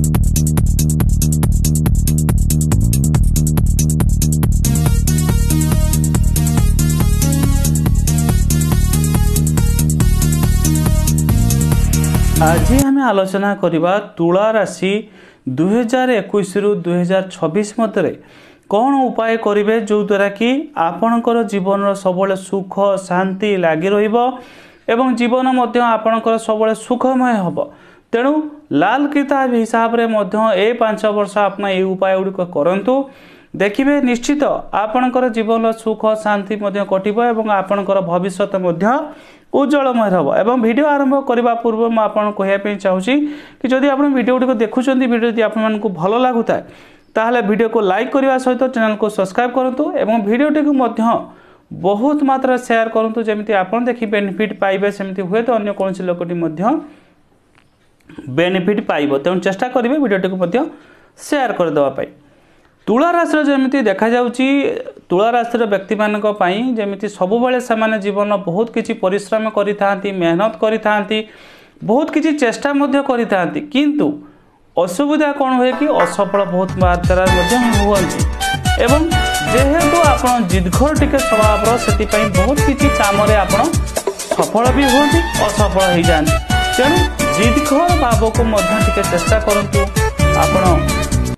आज आम आलोचना करवा तुला राशि 2021 रु 2026 मध्य कौन उपाय करेंगे जो द्वारा कि आपणकर जीवन सब सुख शांति लगी एवं जीवन आपणकर सब सुखमय हम। तेणु लाल किताब हिसाब रे ए 5 वर्ष आप ये उपाय गुड़िक करूँ देखिए निश्चित आपणकर जीवन सुख शांति कटिब एवं आपणकर भविष्य उज्जवलमय हम। एवं वीडियो आरंभ करने पूर्व मुझे कहवाई चाहूँगी कि जदि आप वीडियो गुड़िक देखुं वीडियो जब आपको भल लगुता ताहले वीडियो को लाइक करने सहित चैनल को सब्सक्राइब करूँ एवं वीडियोटी को बहुत मात्रा शेयर करूँ जमी आप देखी बेनिफिट पाइबे सेमती हुए तो अन्य कौन लोकटी बेनिफिट पाइब। तेणु चेष्टा करेंगे वीडियोटी को शेयर करदेवाई। तुला राशि जमी देखा तुला राशि व्यक्ति मानी जमी सब से जीवन बहुत किसी परिश्रम करी मेहनत करी बहुत किसी चेष्टा करी किंतु असुविधा कौन हुए कि असफल बहुत मात्रा हुए एवं जेहेतु आप जिदघर टिके स्वभाव से बहुत किसी काम सफल भी होती असफल हो जाती। तेणु जिदघर भाव को चेष्टा करूँ आपण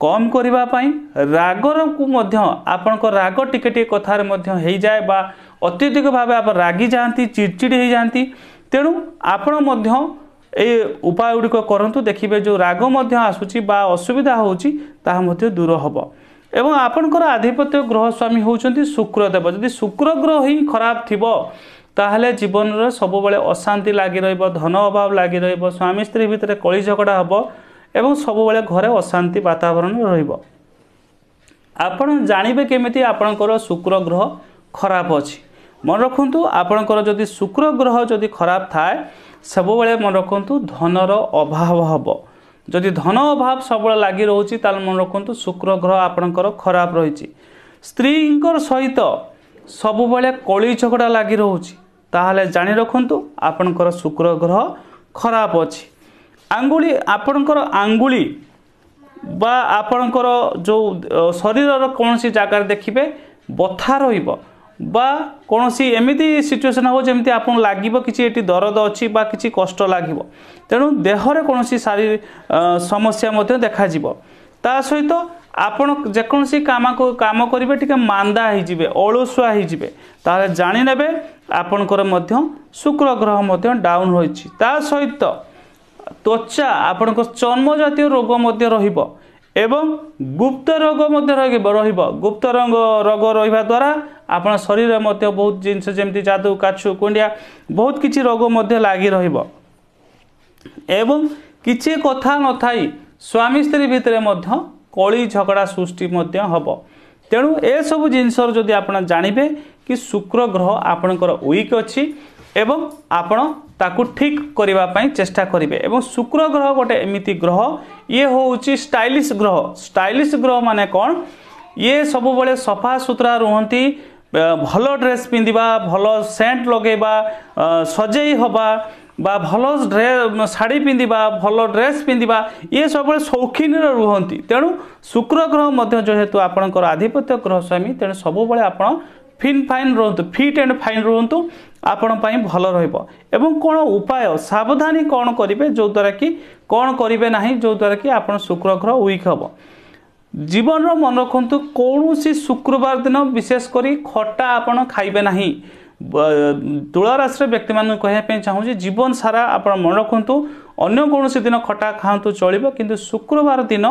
कम करने रागर को आपण राग टिके कथार हो जाए बा अत्यधिक भाव आप रागी जाती चिड़चिड़ी हो जाती। तेणु आपण उपाय गुड़िक करूँ देखिए जो राग आसूची बा असुविधा होची दूर हम। एवं आपणकर आधिपत्य ग्रह स्वामी होउचंती शुक्रदेव। जदि शुक्र ग्रह ही खराब थिबो ताहले जीवन सब अशांति लगी रहिबो धन अभाव लगी रहिबो स्वामी स्त्री भितर कली झगड़ा हबो एवं सब घरे अशांति वातावरण रहिबो। आपण जानिबे केमिति आपणकर शुक्र ग्रह खराब अछि मन रखुंतु आपणकर जदि शुक्र ग्रह जदि खराब थाए सब मन रखुंतु धनर अभाव हबो। जदि धन अभाव सब लगी रोची ताल मन रखुंतु शुक्र ग्रह आपणकर खराब रही। स्त्री सहित सब कली झगड़ा लगी रोची ताहले जानी रखुंतु आपणकर शुक्र ग्रह खराब अछि। आंगुली आपणकर आंगुली बा आपणकर जो शरीर कौन सी जगार देखिए बथा रहिबो बा कौन सी एमती सिचुएसन हो जमी आप लगे कि दरद अच्छी बा किसी कष्ट लगे तेणु देहरे कौन शारीरिक समस्या देखा ता सहित आपण जेकोसी काम करेंगे टी मांदा होजिबे अलसुआ होजिबे ताहले जानि नेबे आपणकर शुक्र ग्रह डाउन होइछि। ता सहित त्वचा आपणकर चर्म जातीय रोग रहिबो एवं गुप्त रोग गुप्त रोग रहिबा द्वारा आपण शरीर में बहुत जिनस जमी जादू काछु कुंडिया बहुत किसी रोग लगी रहिबो एवं किसी कथा न थाई स्वामी स्त्री भितर कली झगड़ा सृष्टि हम। तेणु ए सब जिनस जदि आप जानबे कि शुक्र ग्रह आपणकर वीक अच्छी एवं आपण ताकू ठीक करने चेष्टा करेंगे। एवं शुक्र ग्रह गोटे एमिति ग्रह ये हूँ स्टाइलिश ग्रह। स्टाइलिश ग्रह माने कौन ये सब बड़े सफा सुतरा रुहंती भल ड्रेस पिंधिबा भल सेंट लगेबा सजेई हवा बा भल शाड़ी पिंधिबा भल ड्रेस पिंधिबा ये सब शौकीन रुहंती। तेणु शुक्र ग्रह जेहेतु आपणकर आधिपत्य ग्रह स्वामी तेणु सब आपण फिन फाइन रुहतु फिट एंड फाइन रुहतु आपण भल रहिबो। एवं कौन उपाय सावधानी कौन करेंगे जो द्वारा कि कौन करेंगे ना जो द्वारा कि आप शुक्र ग्रह वीक हम। जीवन मन रखु कौन सी शुक्रवार दिन विशेषकर खटा आपड़ खाइबे ना। तुला राशि व्यक्ति मान कहवाई चाहूँगी जीवन सारा आप मन रखु अन्य कौन दिन खटा खातु चलो किंतु शुक्रवार दिन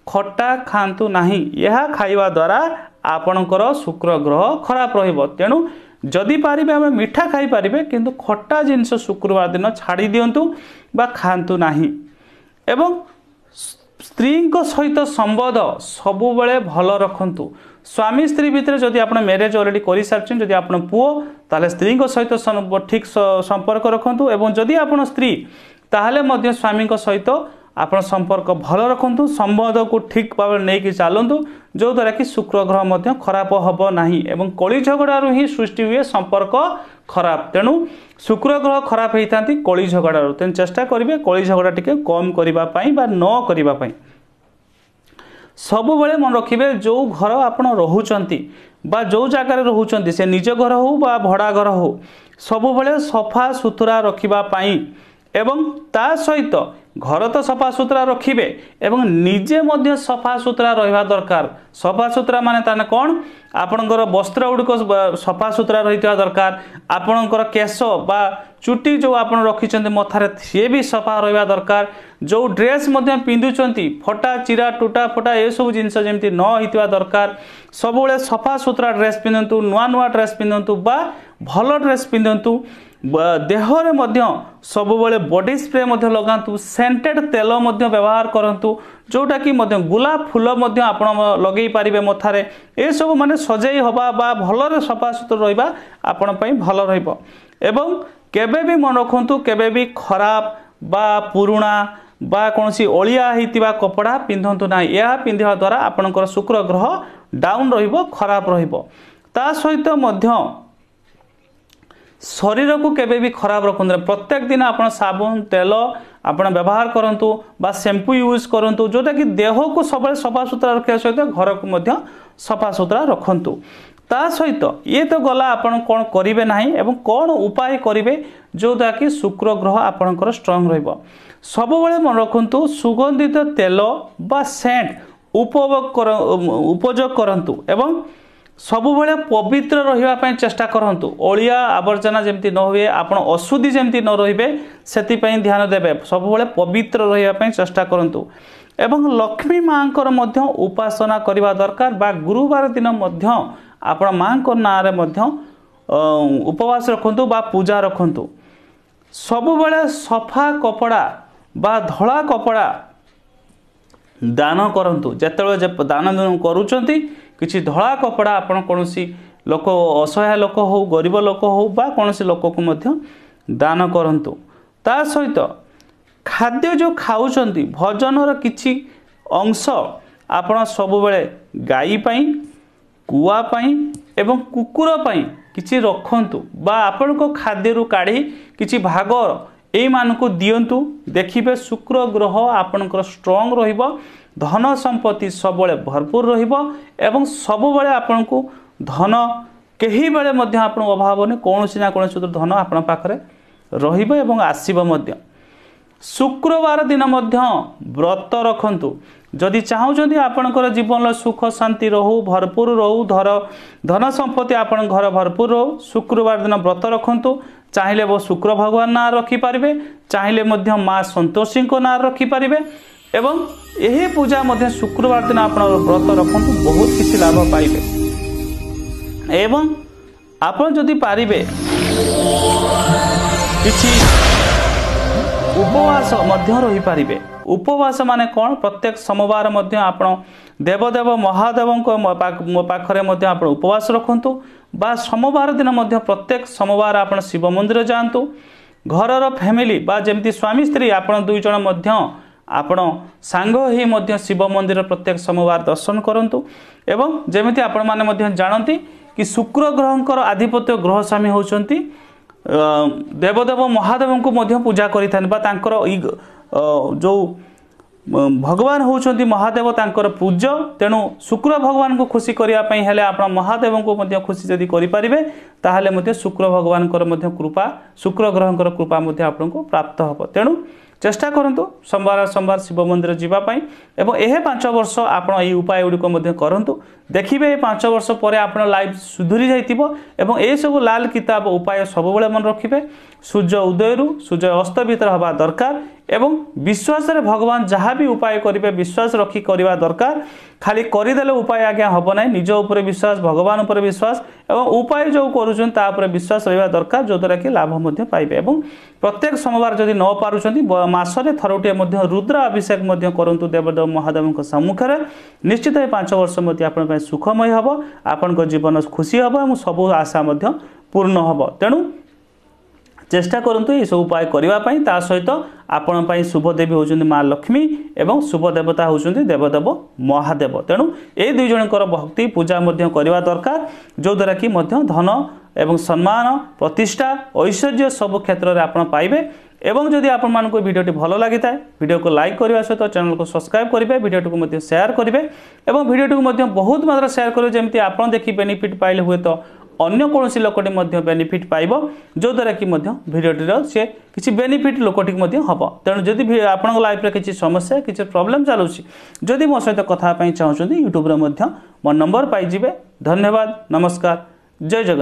खटा खातु ना। यह खाइबा द्वारा आपणकर शुक्र ग्रह खराब रहिबो। तेणु जदि पारिबे आम मीठा खाई पारिबे किंतु खट्टा जिनस शुक्रवार दिन छाड़ी दियंतु बा खातु नाही। एवं स्त्री सहित संबंध सबु बेले भल रखंतु। स्वामी स्त्री भितर जदि आप मैरेज ऑलरेडी कर सारी जदि आप पुओ ताले स्त्री सहित ठीक संपर्क रखंतु एवं जदि आप स्त्री ताहले मध्य स्वामी सहित आप संपर्क भल रखु संबंध को ठीक भाव नहीं चलतु जो द्वारा कि शुक्र ग्रह खराब हम ना एवं कली झगड़ू ही सृष्टि हुए संपर्क खराब। तेणु शुक्र ग्रह खराब होता कली झगड़ू तेणु चेष्टा करेंगे कली झगड़ा टी कम करने न करने। सब बेले मन रखिए जो घर आप रोचंती बा जो जगार रोचंती से निज घर हो बा भड़ा घर हो सब बेले सफा सुतरा रखिबा पाई एवं ता सहित घर तो सफा सुतरा रखिए एवं निजे मध्य सफा सुतरा रहा दरकार। सफा सुतरा माने ताने कौन आपणकर वस्त्र गुड़िक सफा सुतरा रही दरकार। आपणकर केश बा चुटी जो आप रखिंट मथारे सी भी सफा रहा दरकार। जो ड्रेस पिंधुंट फटा चिरा टूटा फटा ये सब जिनस जमी न होता दरकार। सब सफा सुतरा ड्रेस पिंधतु नुआ नुआ ड्रेस पिंधतु बा भल ड्रेस पिंधतु। देहरे सब बॉडी स्प्रे लगातु सेंटेड तेल व्यवहार करंतु जोटा कि गुलाब फूल आप लगे पारे मथारे ये सब माने सजाई हवा बा भल सफा सुतरा रहा आपण भल रहा। केबे भी मन रखु केबे भी खराब बा पुराणा बा कौन अलिया होता कपड़ा पिंधतु ना। यह पिंधा द्वारा आपणकर शुक्र ग्रह डाउन खराब ता सहित शरीर को केबे भी खराब रखु। प्रत्येक दिन आप साबुन तेल आप व्यवहार करंतु बा शैम्पू यूज करंतु जोटा कि देह को सब सफा सुतरा रखा सहित घर को सफा सुतरा रखंतु। ता सहित ये तो गला आपन कौन करेंगे ना एवं कौन उपाय करेंगे जोटा कि शुक्र ग्रह आपणकर स्ट्रंग रहिबो। सब बेले मन रखु सुगंधित तेल बा सेंट उपयोग करंतु एवं सबुबले पवित्र रही चेष्टा करंतु। ओलिया आवर्जना जमती न हुए आपण अशुद्धि जमती न रहिबे सेतिपई ध्यान देबे। सबुबले पवित्र रही चेष्टा करंतु एवं लक्ष्मी मां कर मध्य उपासना करबा दरकार बा गुरुवार दिन मध्य आपण मां को नारे मध्य उपवास रखंतु बा पूजा रखंतु। सबुबले सफा कपड़ा बा धला कपड़ा दान करंतु। जेतेबेले दान करूचंती किछि धला कपड़ा आपण कोनोसी लोक असहाय लोक हो गरीब लोक हो बा कोनोसी लोक को मध्य दान करंतु। ता सहित खाद्य जो खाउचंती भोजनर किछि अंश आपण सब बेले गाई पई कुआ पई एवं कुकुर पई किछि रखंतु बा आपण को खाद्य रु काढी किछि भाग एई मानको दियंतु। देखिबे शुक्र ग्रह आपणकर स्ट्रॉंग रहिबो। धन संपत्ति सब भरपूर रहिबो एवं सब बेले आपन को धन कहीं बेले मध्य आपन अभाव ने कोनोसी ना कोनोसी धन आपन पाखरे रहिबो एवं आसीबो मध्य। शुक्रवार दिन मध्य व्रत रखंतु। जदि चाहउछंती आपनकर जीवन सुख शांति रहू भरपूर रहू धन संपत्ति आपन घर भरपूर रहू शुक्रवार दिन व्रत रखंतु। चाहिले वो शुक्र भगवान ना रखी पारिबे चाहिले मध्य मां संतोषी को ना रखी पारिबे एवं यही पूजा मध्य शुक्रवार दिन आप व्रत रखंतु बहुत किसी लाभ पाइबे। एवं आपण जदि पारिबे किछि उपवास मध्य रही पारिबे। उपवास माने कौन प्रत्येक सोमवार मध्य आपण देवदेव महादेव मो पाखरे मध्य आपण उपवास रखंतु बा सोमवार दिन मध्य प्रत्येक सोमवार आपण शिव मंदिर जांतु। घरर फैमिली बा जेमती स्वामी स्त्री आपण दुई जण मध्य आपण सांग ही मध्य शिव मंदिर प्रत्येक सोमवार दर्शन करंतु। एवं जेमिति आपण माने मध्य जानती कि शुक्र ग्रहंकर आधिपत्य ग्रह स्वामी होचंती देवदेव महादेव को मध्य पूजा करिथान बा तांकर जो भगवान होचंती महादेव तांकर पूज्य। तेणु शुक्र भगवान को खुशी करिया पई हेले आपण महादेव को मध्य खुशी जदि करि परिबे ताहाले मध्य शुक्र भगवान कर मध्य कृपा शुक्र ग्रहंकर कृपा मध्य आपण को प्राप्त हबो। तेणु चेष्टा करंतु सोमवार शिव मंदिर जीवाई एवं यह 5 वर्ष आप उपाय गुड़िक करंतु। देखिए 5 वर्ष पर आप लाइफ सुधुरी जाइतिबो एवं ए सब लाल किताब उपाय सब बेले मन रखिबे। सूर्य उदय सूर्य अस्त भीतर हवा दरकार एवं विश्वास रे भगवान जहाँ भी उपाय करेंगे विश्वास रखी करवा दरकार। खाली करदेले उपाय आज्ञा हम ना निज उपर विश्वास भगवान उपर विश्वास एवं उपाय जो कर विश्वास रहा दरकार जो द्वारा कि लाभ पाइबे। एवं प्रत्येक सोमवार जदि न पारुछंती मासरे थरुटे रुद्र अभिषेक करंतु देवदेव महादेव सम्मुखें निश्चित 5 वर्ष आप सुखमय हम आपण जीवन खुशी हम और सब आशा पूर्ण हम। तेणु चेष्टा करंतु ये सब उपाय करने ता सहित आपण शुभ देवी होउछन्ती माँ लक्ष्मी एवं शुभ देवता होउछन्ती देवदेव महादेव। तेणु ए दुई जनकर भक्ति पूजा करवा दरकार जो द्वारा कि धन एवं सम्मान प्रतिष्ठा ऐश्वर्य सब क्षेत्र में आप पाइबे एवं जदि आपण मानको वीडियोटी भल लगी था वीडियो को लाइक करने सहित चैनल को सब्सक्राइब करेंगे वीडियोटी को शेयर करेंगे और वीडियोटी को बहुत मात्रा शेयर करेंगे जमी आप देखी बेनिफिट पाइले हुए तो अन्य कौन लोकटे बेनिफिट पाइब जो द्वारा कि भिडियोटीर सी किसी बेनिफिट लोकटी हम तेणु जदि आप लाइफ में किसी समस्या किसी प्रोब्लेम चलूँ जदि मो सहित कथा चाहते यूट्यूब मो नंबर पाइबे। धन्यवाद। नमस्कार। जय जगन्नाथ।